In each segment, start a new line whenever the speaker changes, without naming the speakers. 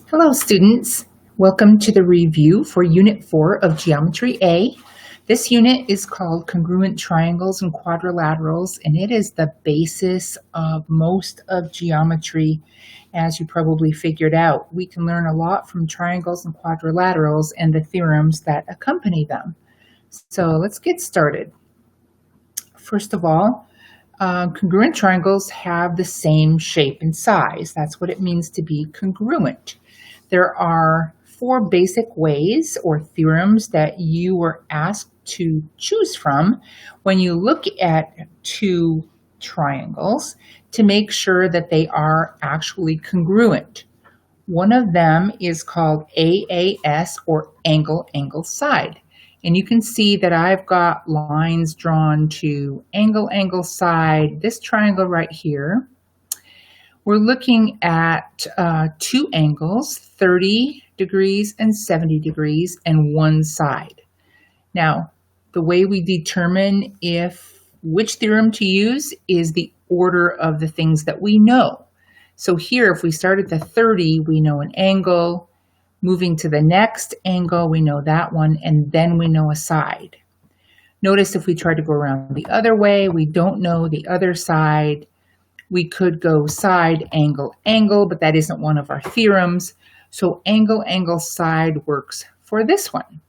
Hello, students. Welcome to the review for Unit 4 of Geometry A. This unit is called Congruent Triangles and Quadrilaterals, and it is the basis of most of geometry, as you probably figured out. We can learn a lot from triangles and quadrilaterals and the theorems that accompany them. So let's get started. First of all, congruent triangles have the same shape and size. That's what it means to be congruent. There are four basic ways or theorems that you were asked to choose from when you look at two triangles to make sure that they are actually congruent. One of them is called AAS, or angle side. And you can see that I've got lines drawn to angle side, this triangle right here. We're looking at two angles, 30 degrees and 70 degrees, and one side. Now, the way we determine which theorem to use is the order of the things that we know. So here, if we start at the 30, we know an angle. Moving to the next angle, we know that one, and then we know a side. Notice if we try to go around the other way, we don't know the other side. We could go side, angle, but that isn't one of our theorems. So angle, side works for this one.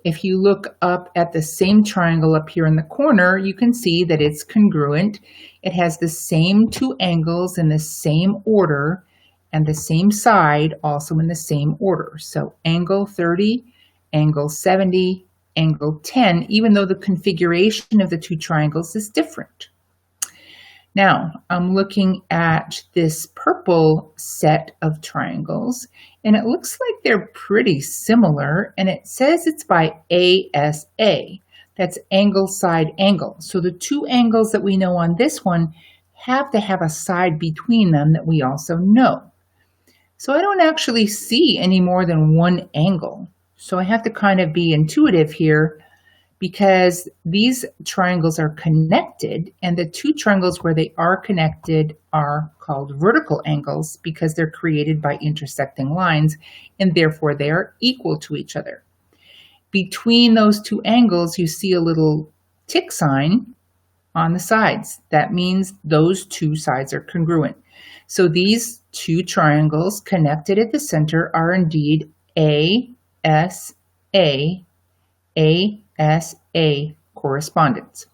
If you look up at the same triangle up here in the corner, you can see that it's congruent. It has the same two angles in the same order and the same side also in the same order. So angle 30, angle 70, angle 10, even though the configuration of the two triangles is different. Now, I'm looking at this purple set of triangles, and it looks like they're pretty similar, and it says it's by ASA. That's angle, side, angle. So the two angles that we know on this one have to have a side between them that we also know. So I don't actually see any more than one angle. So I have to kind of be intuitive here, because these triangles are connected, and the two triangles where they are connected are called vertical angles because they're created by intersecting lines, and therefore they are equal to each other. Between those two angles, you see a little tick sign on the sides. That means those two sides are congruent. So these two triangles connected at the center are indeed ASA correspondence.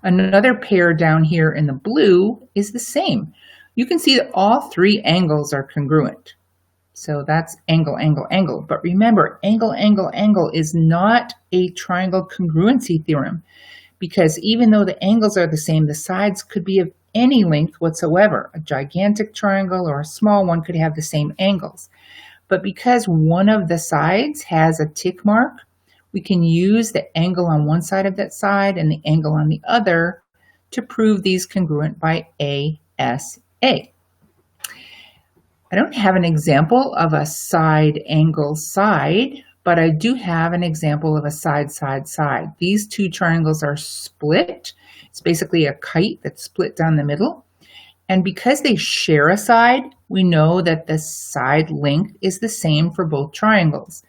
Another pair down here in the blue is the same. You can see that all three angles are congruent. So that's angle. But remember, angle is not a triangle congruency theorem, because even though the angles are the same, the sides could be of any length whatsoever. A gigantic triangle or a small one could have the same angles. But because one of the sides has a tick mark, we can use the angle on one side of that side and the angle on the other to prove these congruent by ASA. I don't have an example of a side, angle, side, but I do have an example of a side. These two triangles are split. It's basically a kite that's split down the middle. And because they share a side, we know that the side length is the same for both triangles.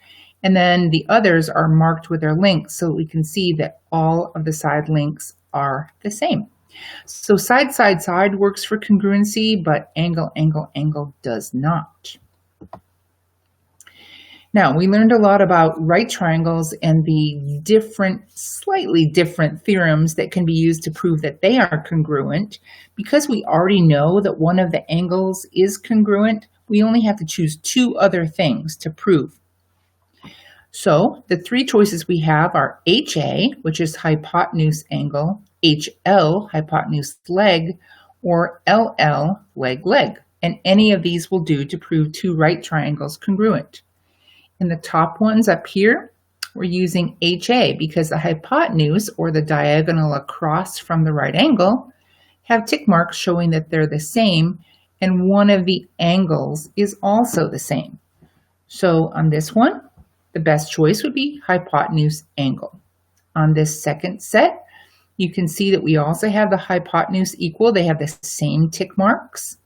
And then the others are marked with their lengths, so we can see that all of the side lengths are the same. So side works for congruency, but angle does not. Now, we learned a lot about right triangles and the slightly different theorems that can be used to prove that they are congruent. Because we already know that one of the angles is congruent, we only have to choose two other things to prove. So the three choices we have are HA, which is hypotenuse angle, HL, hypotenuse leg, or LL, leg. And any of these will do to prove two right triangles congruent. In the top ones up here, we're using HA because the hypotenuse, or the diagonal across from the right angle, have tick marks showing that they're the same, and one of the angles is also the same. So on this one, the best choice would be hypotenuse angle. On this second set, you can see that we also have the hypotenuse equal. They have the same tick marks.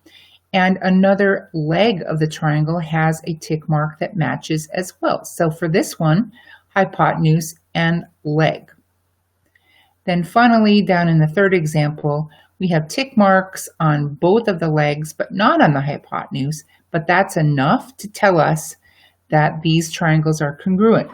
And another leg of the triangle has a tick mark that matches as well. So for this one, hypotenuse and leg. Then finally, down in the third example, we have tick marks on both of the legs, but not on the hypotenuse, but that's enough to tell us that these triangles are congruent.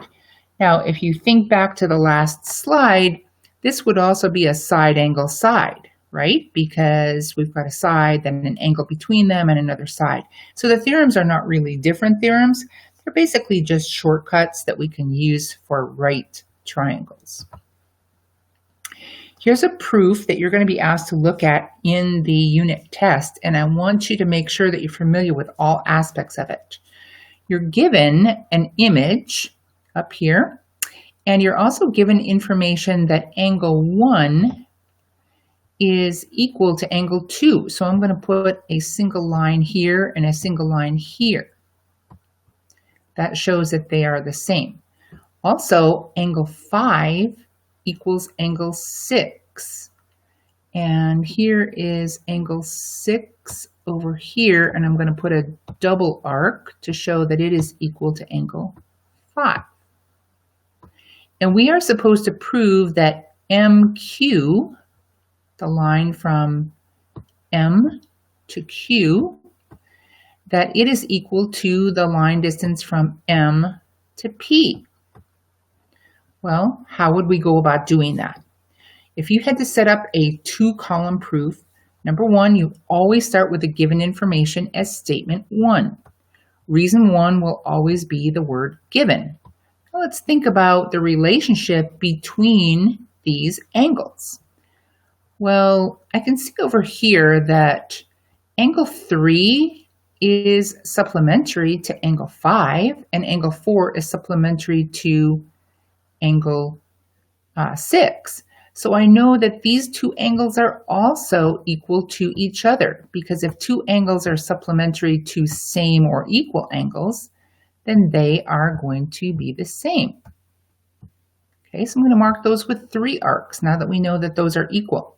Now, if you think back to the last slide, this would also be a side angle side, right? Because we've got a side, then an angle between them, and another side. So the theorems are not really different theorems. They're basically just shortcuts that we can use for right triangles. Here's a proof that you're going to be asked to look at in the unit test, and I want you to make sure that you're familiar with all aspects of it. You're given an image up here, and you're also given information that angle 1 is equal to angle 2. So I'm going to put a single line here and a single line here. That shows that they are the same. Also, angle 5 equals angle 6. And here is angle 6 over here, and I'm going to put a double arc to show that it is equal to angle 5. And we are supposed to prove that MQ, the line from M to Q, that it is equal to the line distance from M to P. Well, how would we go about doing that? If you had to set up a 2-column proof, number 1, you always start with the given information as statement 1. Reason 1 will always be the word given. Now let's think about the relationship between these angles. Well, I can see over here that angle 3 is supplementary to angle 5, and angle 4 is supplementary to angle 6. So I know that these two angles are also equal to each other, because if two angles are supplementary to same or equal angles, then they are going to be the same. Okay, so I'm going to mark those with 3 arcs now that we know that those are equal.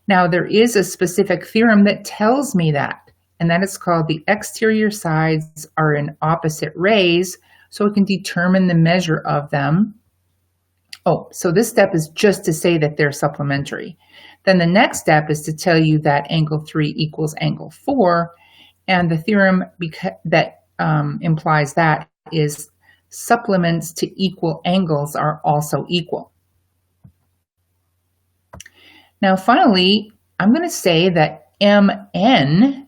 Now there is a specific theorem that tells me that, and that is called the exterior sides are in opposite rays, so I can determine the measure of them. Oh, so this step is just to say that they're supplementary. Then the next step is to tell you that angle 3 equals angle 4, and the theorem that implies that is supplements to equal angles are also equal. Now finally, I'm going to say that MN,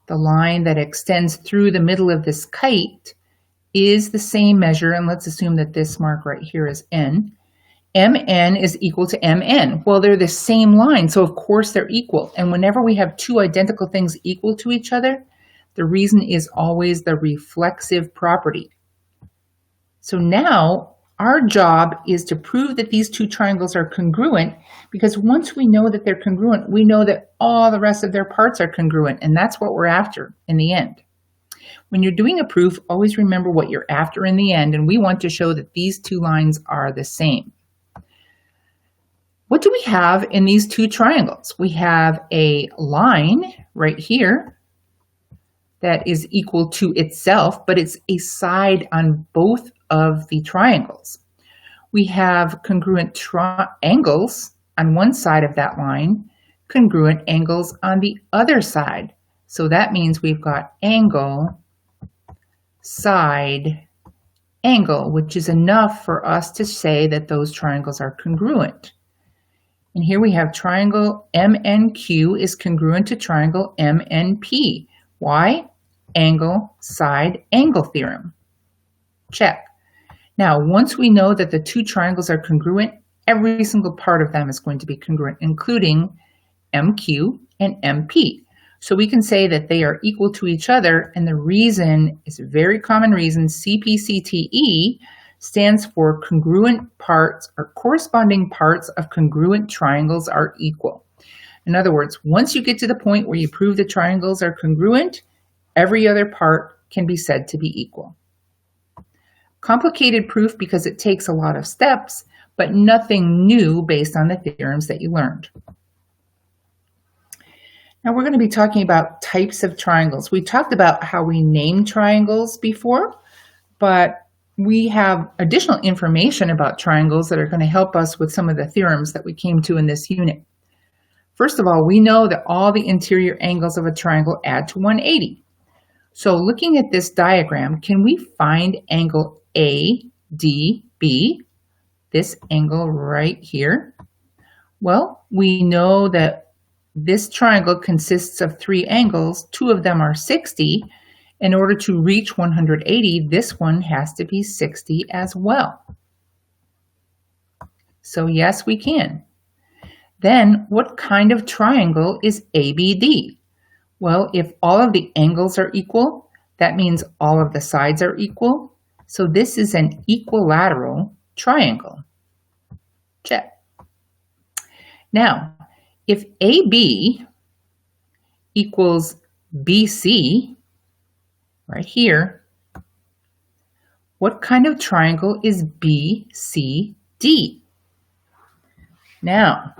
the line that extends through the middle of this kite, is the same measure, and let's assume that this mark right here is N. MN is equal to MN. Well, they're the same line, so of course they're equal. And whenever we have two identical things equal to each other, the reason is always the reflexive property. So now our job is to prove that these two triangles are congruent, because once we know that they're congruent, we know that all the rest of their parts are congruent, and that's what we're after in the end. When you're doing a proof, always remember what you're after in the end, and we want to show that these two lines are the same. What do we have in these two triangles? We have a line right here that is equal to itself, but it's a side on both of the triangles. We have congruent angles on one side of that line, congruent angles on the other side. So that means we've got angle, side, angle, which is enough for us to say that those triangles are congruent. And here we have triangle MNQ is congruent to triangle MNP. Why? Angle, side, angle theorem. Check. Now, once we know that the two triangles are congruent, every single part of them is going to be congruent, including MQ and MP. So we can say that they are equal to each other, and the reason is a very common reason. CPCTE stands for congruent parts, or corresponding parts of congruent triangles are equal. In other words, once you get to the point where you prove the triangles are congruent, every other part can be said to be equal. Complicated proof because it takes a lot of steps, but nothing new based on the theorems that you learned. Now we're going to be talking about types of triangles. We talked about how we name triangles before, but we have additional information about triangles that are going to help us with some of the theorems that we came to in this unit. First of all, we know that all the interior angles of a triangle add to 180. So looking at this diagram, can we find angle ADB, this angle right here? Well, we know that this triangle consists of 3 angles. 2 of them are 60. In order to reach 180, this one has to be 60 as well. So yes, we can. Then what kind of triangle is ABD? Well, if all of the angles are equal, that means all of the sides are equal. So this is an equilateral triangle. Check. Now, if AB equals BC, right here, what kind of triangle is BCD? Now,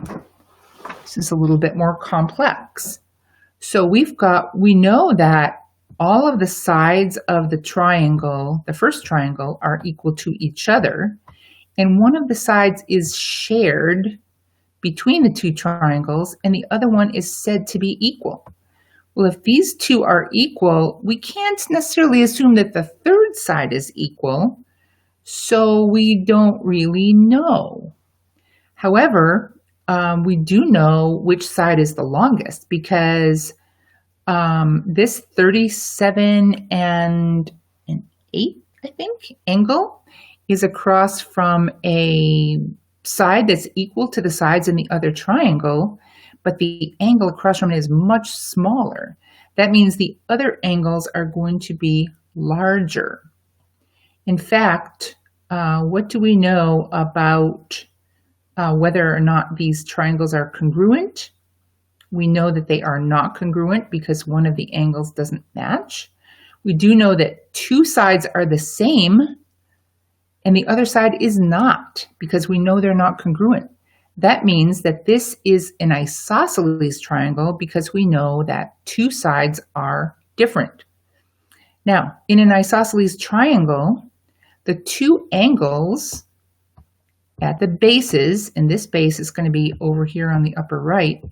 this is a little bit more complex. So we know that all of the sides of the triangle, the first triangle, are equal to each other, and one of the sides is shared between the 2 triangles, and the other one is said to be equal. Well, if these 2 are equal, we can't necessarily assume that the third side is equal, so we don't really know. However, we do know which side is the longest because this 37 and an 8, I think, angle is across from a side that's equal to the sides in the other triangle, but the angle across from it is much smaller. That means the other angles are going to be larger. In fact, what do we know about whether or not these triangles are congruent? We know that they are not congruent because one of the angles doesn't match. We do know that 2 sides are the same and the other side is not because we know they're not congruent. That means that this is an isosceles triangle because we know that 2 sides are different. Now, in an isosceles triangle, the 2 angles at the bases, and this base is going to be over here on the upper right,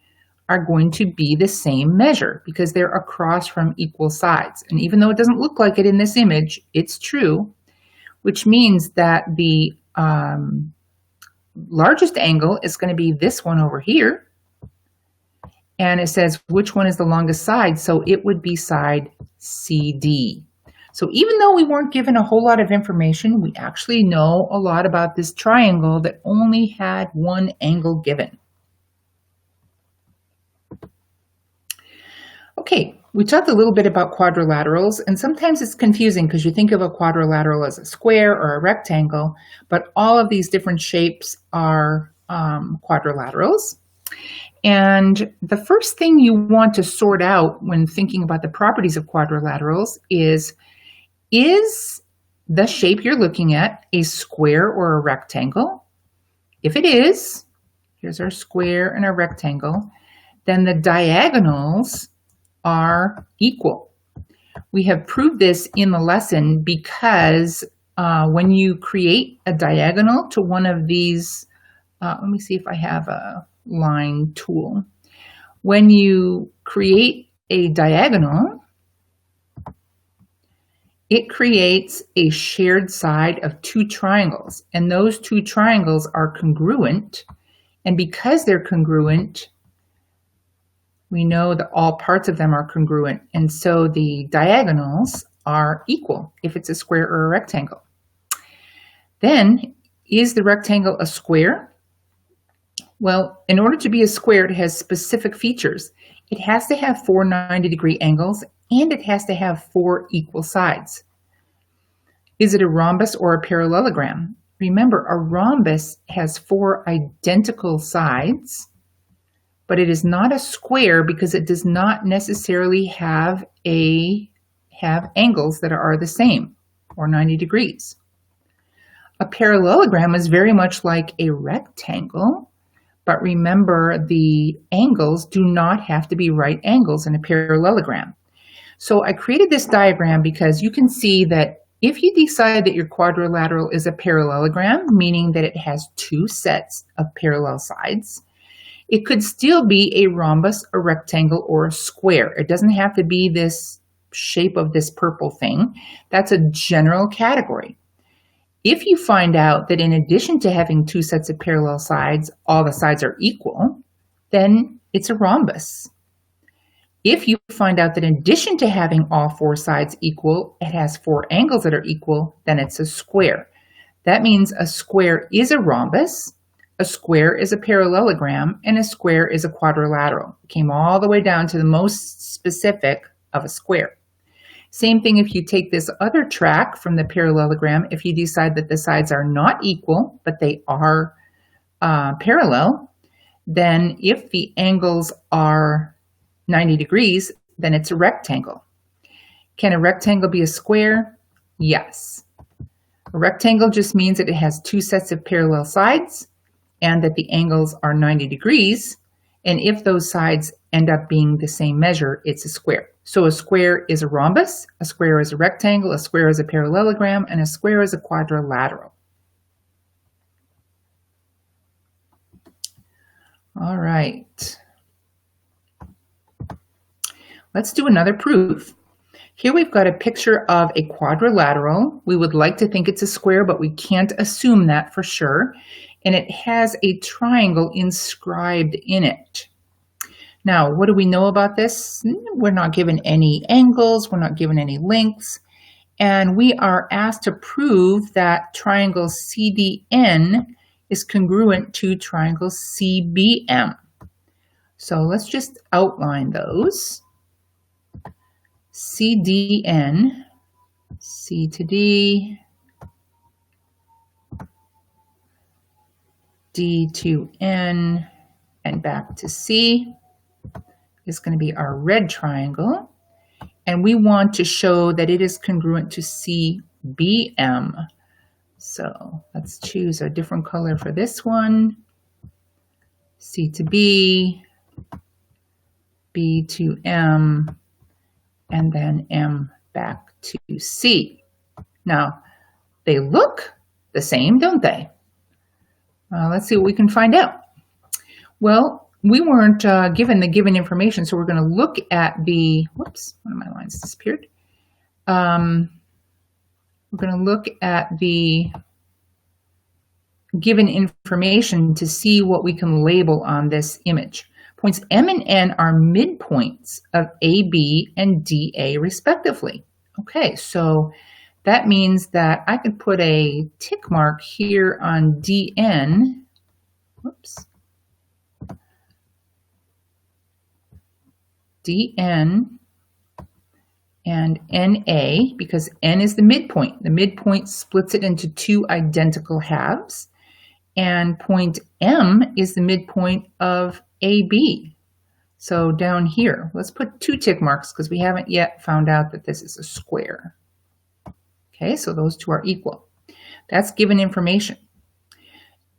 are going to be the same measure because they're across from equal sides. And even though it doesn't look like it in this image, it's true, which means that the largest angle is going to be this one over here. And it says which one is the longest side, so it would be side CD. So even though we weren't given a whole lot of information, we actually know a lot about this triangle that only had 1 angle given. Okay, we talked a little bit about quadrilaterals, and sometimes it's confusing because you think of a quadrilateral as a square or a rectangle, but all of these different shapes are quadrilaterals. And the first thing you want to sort out when thinking about the properties of quadrilaterals is the shape you're looking at a square or a rectangle? If it is, here's our square and our rectangle, then the diagonals are equal. We have proved this in the lesson because when you create a diagonal to one of these, let me see if I have a line tool. When you create a diagonal, it creates a shared side of 2 triangles, and those 2 triangles are congruent, and because they're congruent, we know that all parts of them are congruent, and so the diagonals are equal if it's a square or a rectangle. Then, is the rectangle a square? Well, in order to be a square, it has specific features. It has to have 4 90-degree angles, and it has to have 4 equal sides. Is it a rhombus or a parallelogram? Remember, a rhombus has 4 identical sides, but it is not a square because it does not necessarily have angles that are the same or 90 degrees. A parallelogram is very much like a rectangle, But remember, the angles do not have to be right angles in a parallelogram. So I created this diagram because you can see that if you decide that your quadrilateral is a parallelogram, meaning that it has two sets of parallel sides, it could still be a rhombus, a rectangle, or a square. It doesn't have to be this shape of this purple thing. That's a general category. If you find out that in addition to having two sets of parallel sides, all the sides are equal, then it's a rhombus. If you find out that in addition to having all four sides equal, it has four angles that are equal, then it's a square. That means a square is a rhombus, a square is a parallelogram, and a square is a quadrilateral. It came all the way down to the most specific of a square. Same thing if you take this other track from the parallelogram, if you decide that the sides are not equal, but they are parallel, then if the angles are 90 degrees, then it's a rectangle. Can a rectangle be a square? Yes. A rectangle just means that it has two sets of parallel sides and that the angles are 90 degrees. And if those sides end up being the same measure, it's a square. So a square is a rhombus, a square is a rectangle, a square is a parallelogram, and a square is a quadrilateral. All right. Let's do another proof. Here we've got a picture of a quadrilateral. We would like to think it's a square, but we can't assume that for sure. And it has a triangle inscribed in it. Now, what do we know about this? We're not given any angles, we're not given any lengths, and we are asked to prove that triangle CDN is congruent to triangle CBM. So let's just outline those. CDN, C to D, D to N, and back to C is going to be our red triangle. And we want to show that it is congruent to CBM. So let's choose a different color for this one. C to B, B to M, and then M back to C. Now, they look the same, don't they? Let's see what we can find out. Well, we weren't given the given information, so we're going to look at the, whoops, one of my lines disappeared. We're going to look at the given information to see what we can label on this image. Points M and N are midpoints of AB and DA respectively. Okay, so that means that I could put a tick mark here on DN. Whoops. DN and NA, because N is the midpoint. The midpoint splits it into two identical halves. And point M is the midpoint of AB. So down here, let's put two tick marks because we haven't yet found out that this is a square. Okay, so those two are equal. That's given information.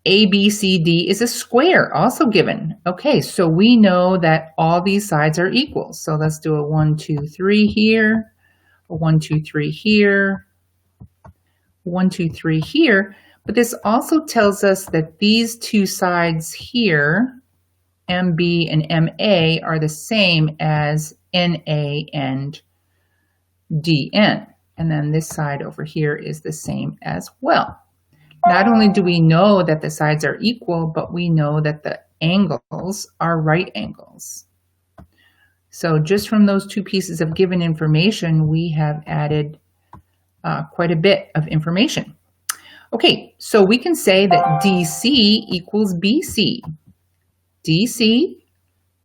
ABCD is a square, also given. Okay, so we know that all these sides are equal. So let's do a 1, 2, 3 here, a 1, 2, 3 here, 1, 2, 3 here. But this also tells us that these two sides here, MB and MA, are the same as NA and DN. And then this side over here is the same as well. Not only do we know that the sides are equal, but we know that the angles are right angles. So just from those two pieces of given information, we have added quite a bit of information. Okay, so we can say that DC equals BC. DC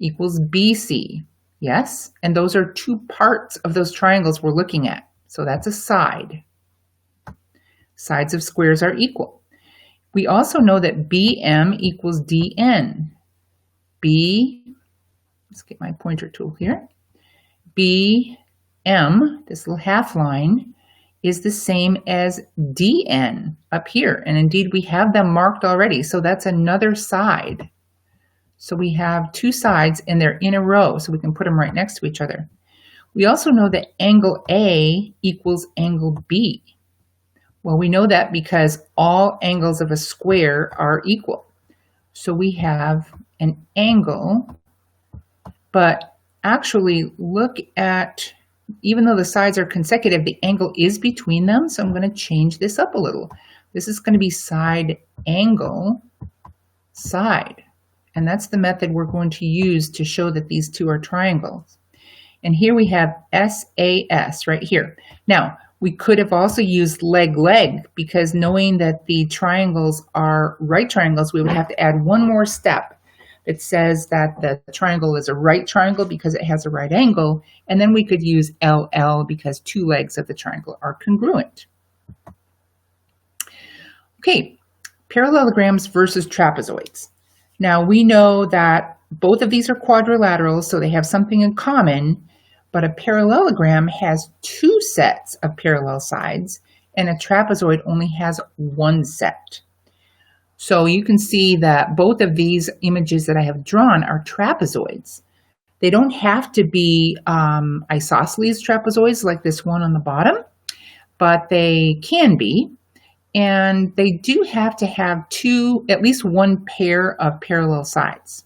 equals BC. Yes, and those are two parts of those triangles we're looking at. So that's a side. Sides of squares are equal. We also know that BM equals DN. Let's get my pointer tool here. BM, this little half line, is the same as DN up here. And indeed, we have them marked already. So that's another side. So we have two sides and they're in a row, so we can put them right next to each other. We also know that angle A equals angle B. Well, we know that because all angles of a square are equal. So we have an angle, but actually look at, even though the sides are consecutive, the angle is between them. So I'm going to change this up a little. This is going to be side angle side. And that's the method we're going to use to show that these two are triangles. And here we have SAS right here. Now, we could have also used leg, because knowing that the triangles are right triangles, we would have to add one more step that says that the triangle is a right triangle because it has a right angle. And then we could use LL because two legs of the triangle are congruent. Okay, parallelograms versus trapezoids. Now we know that both of these are quadrilaterals, so they have something in common, but a parallelogram has two sets of parallel sides and a trapezoid only has one set. So you can see that both of these images that I have drawn are trapezoids. They don't have to be isosceles trapezoids like this one on the bottom, but they can be. And they do have to have at least one pair of parallel sides.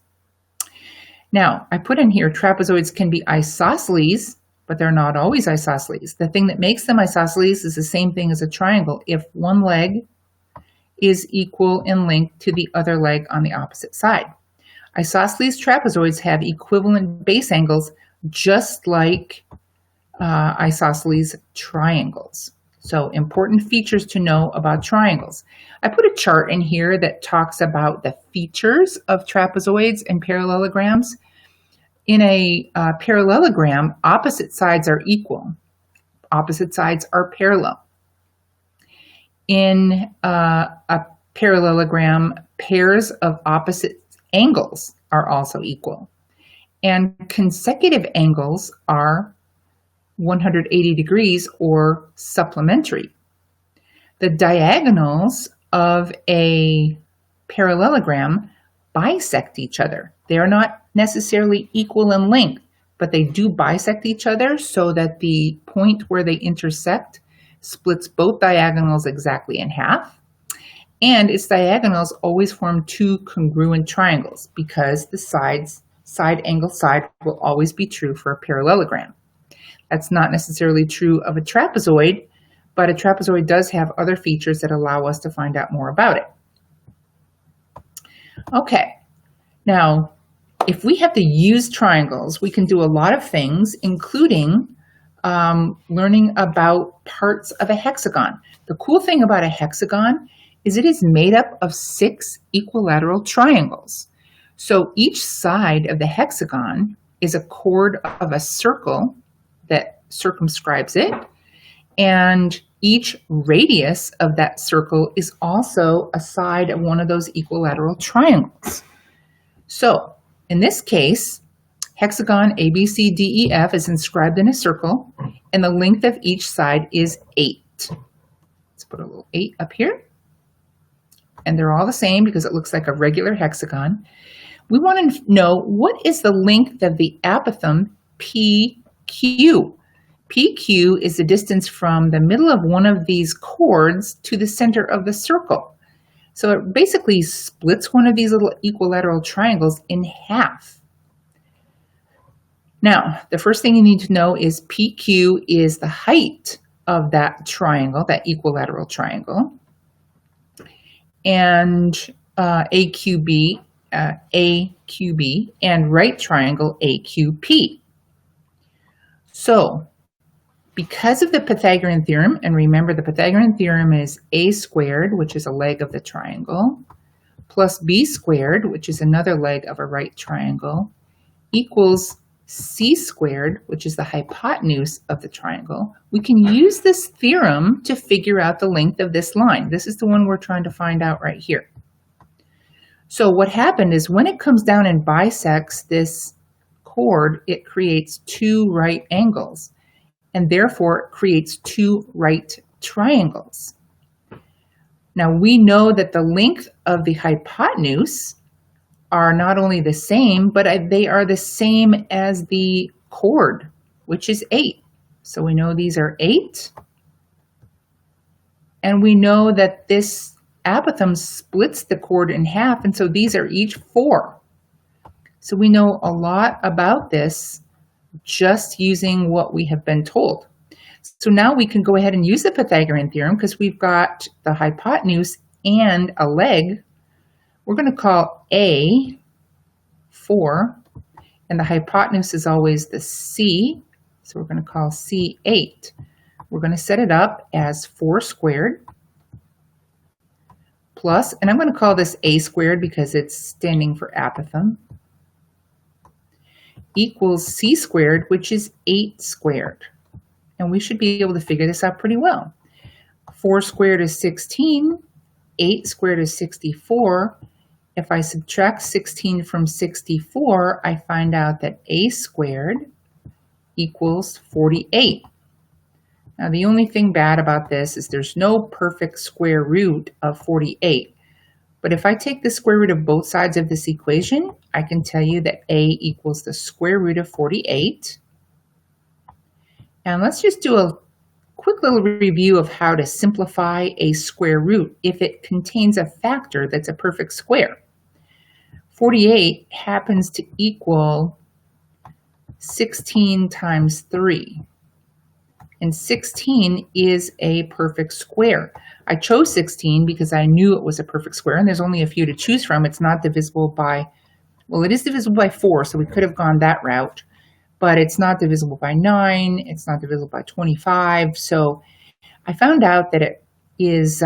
Now, I put in here trapezoids can be isosceles, but they're not always isosceles. The thing that makes them isosceles is the same thing as a triangle. If one leg is equal in length to the other leg on the opposite side. Isosceles trapezoids have equivalent base angles, just like isosceles triangles. So important features to know about triangles. I put a chart in here that talks about the features of trapezoids and parallelograms. In a parallelogram, opposite sides are equal. Opposite sides are parallel. In a parallelogram, pairs of opposite angles are also equal. And consecutive angles are 180 degrees or supplementary. The diagonals of a parallelogram bisect each other. They are not necessarily equal in length, but they do bisect each other so that the point where they intersect splits both diagonals exactly in half. And its diagonals always form two congruent triangles because the side angle side will always be true for a parallelogram. That's not necessarily true of a trapezoid, but a trapezoid does have other features that allow us to find out more about it. Okay, now if we have to use triangles, we can do a lot of things, including learning about parts of a hexagon. The cool thing about a hexagon is it is made up of 6 equilateral triangles. So each side of the hexagon is a chord of a circle that circumscribes it, and each radius of that circle is also a side of one of those equilateral triangles. So in this case, hexagon ABCDEF is inscribed in a circle, and the length of each side is 8. Let's put a little 8 up here. And they're all the same because it looks like a regular hexagon. We want to know, what is the length of the apothem PQ? PQ is the distance from the middle of one of these chords to the center of the circle. So it basically splits one of these little equilateral triangles in half. Now, the first thing you need to know is PQ is the height of that triangle, that equilateral triangle. And AQB, and right triangle AQP. So, because of the Pythagorean theorem, and remember the Pythagorean theorem is a squared, which is a leg of the triangle, plus b squared, which is another leg of a right triangle, equals c squared, which is the hypotenuse of the triangle. We can use this theorem to figure out the length of this line. This is the one we're trying to find out right here. So what happened is when it comes down and bisects this chord, it creates 2 right angles, and therefore it creates 2 right triangles. Now we know that the length of the hypotenuse are not only the same, but they are the same as the chord, which is 8. So we know these are 8. And we know that this apothem splits the chord in half, and so these are each 4. So we know a lot about this just using what we have been told. So now we can go ahead and use the Pythagorean theorem because we've got the hypotenuse and a leg. We're going to call A 4, and the hypotenuse is always the C, so we're going to call C 8. We're going to set it up as 4 squared plus, and I'm going to call this A squared because it's standing for apothem, equals C squared, which is 8 squared. And we should be able to figure this out pretty well. 4 squared is 16, 8 squared is 64. If I subtract 16 from 64, I find out that A squared equals 48. Now, the only thing bad about this is there's no perfect square root of 48. But if I take the square root of both sides of this equation, I can tell you that A equals the square root of 48. And let's just do a quick little review of how to simplify a square root if it contains a factor that's a perfect square. 48 happens to equal 16 times 3. And 16 is a perfect square. I chose 16 because I knew it was a perfect square, and there's only a few to choose from. It's not divisible by, well, it is divisible by 4, so we could have gone that route, but it's not divisible by 9, it's not divisible by 25, so I found out that it is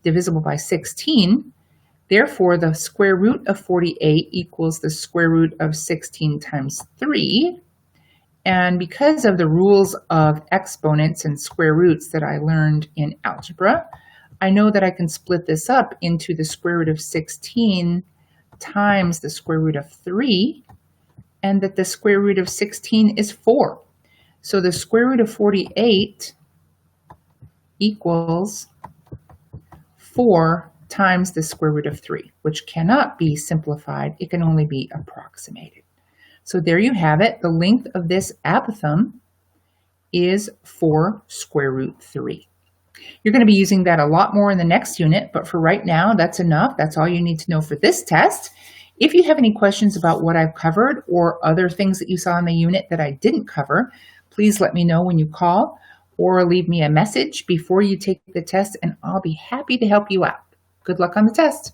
divisible by 16. Therefore, the square root of 48 equals the square root of 16 times 3. And because of the rules of exponents and square roots that I learned in algebra, I know that I can split this up into the square root of 16 times the square root of 3, and that the square root of 16 is 4. So the square root of 48 equals 4 times the square root of 3, which cannot be simplified. It can only be approximated. So there you have it. The length of this apothem is 4 square root 3. You're going to be using that a lot more in the next unit, but for right now, that's enough. That's all you need to know for this test. If you have any questions about what I've covered or other things that you saw in the unit that I didn't cover, please let me know when you call or leave me a message before you take the test, and I'll be happy to help you out. Good luck on the test.